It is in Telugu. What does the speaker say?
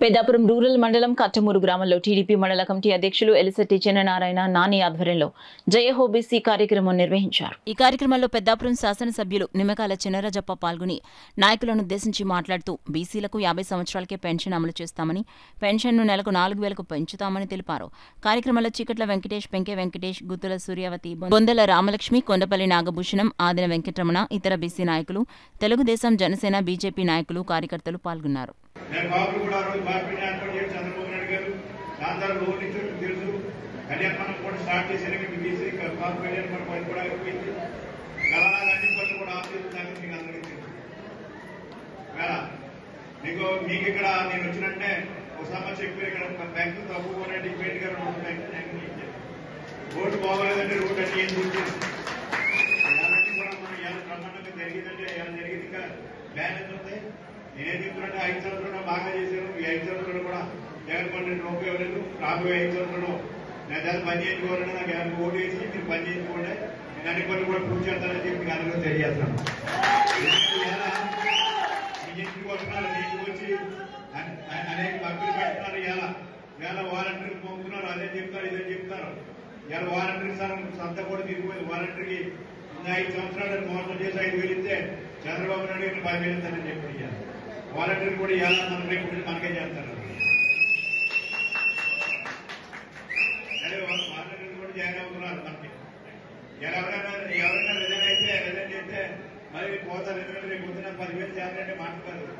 పెద్దాపురం రూరల్ మండలం కట్టమూరు గ్రామంలో టీడీపీ మండల కమిటీ అధ్యక్షులు ఎలిశెట్టి చిన్ననారాయణ నాని ఆధ్వర్యంలో జయ హోబీసీ కార్యక్రమం నిర్వహించారు. ఈ కార్యక్రమంలో పెద్దాపురం శాసనసభ్యులు నిమ్మకాయల చినరాజప్ప పాల్గొని నాయకులను ఉద్దేశించి మాట్లాడుతూ బీసీలకు 50 సంవత్సరాలకే పెన్షన్ అమలు చేస్తామని, పెన్షన్ను నెలకు 4,000కు పెంచుతామని తెలిపారు. కార్యక్రమంలో చీకట్ల వెంకటేష్, పెంకే వెంకటేష్, గుత్తుల సూర్యావతి, బొందల రామలక్ష్మి, కొండపల్లి నాగభూషణం, ఆదిన వెంకటరమణ, ఇతర బీసీ నాయకులు, తెలుగుదేశం, జనసేన, బీజేపీ నాయకులు, కార్యకర్తలు పాల్గొన్నారు. నేను బాబు కూడా రోజు పార్టీని ఏర్పాటు చేసి చంద్రబాబు నాయుడు గారు దాని ద్వారా లోన్ ఇచ్చి తెలుసు. కళ్యాణం కూడా స్టార్ట్ చేశారు. బీసీ బాబు కళ్యాణం పని కూడా అయిపోయింది. కరోనా అన్ని పనులు కూడా ఆఫ్ చేస్తున్నాను. మీకు అందరికీ తెలుసు. మీకు ఇక్కడ నేను వచ్చినట్టే ఒక సమస్య ఎక్కువ. ఇక్కడ బ్యాంకులు తక్కువ డిపెండ్ గా 2 బ్యాంకులు ఇచ్చారు. రోడ్డు బాగోలేదంటే రోడ్డు అన్ని ఏం చూసారు. ఇలాంటి కూడా మనం ఎలా బ్రహ్మాండంగా జరిగిందంటే ఎలా జరిగింది. ఇంకా బ్యాలెన్స్ ఉంటాయి. నేనేం చెప్తున్నట్టే 5 సంవత్సరాలు బాగా చేశారు. ఈ 5 సంవత్సరాలు కూడా జగన్మోహన్ రెడ్డి ఉపయోగలేదు. రాబోయే 5 సంవత్సరాలు నేను దాన్ని పని చేయించుకోవాలని నాకు ఓటు వేసి మీరు పని చేయించుకోండి. నేను అన్ని పనులు కూడా పూర్తి చేస్తానని చెప్పి మీకు అందరూ తెలియజేస్తాను. మీ ఇంటికి వస్తున్నారు, మీ ఇంటికి వచ్చి అనేక పంపిణీ పెడుతున్నారు. ఇలా వాలంటీర్లు పంపుతున్నారు. అదే చెప్తారు, ఇదే చెప్తారు. ఇలా వాలంటీర్ సంత కూడా తీసుకుపోయింది. వాలంటీర్కి 5 సంవత్సరాలు మోసం చేసి 5,000 ఇస్తే చంద్రబాబు నాయుడు 10,000 ఇస్తానని చెప్పి వాలంటీర్ కూడా ఎలా మన రేపు మనకే చేస్తారు. అదే వాలంటీర్ కూడా జాయిన్ అవుతున్నారు. మనకి ఎవరైనా రిజైన్ చేస్తే మరి పోతారు. ఎందుకంటే రేపు పొద్దున 10,000 చేయాలంటే మాట్లాడతారు.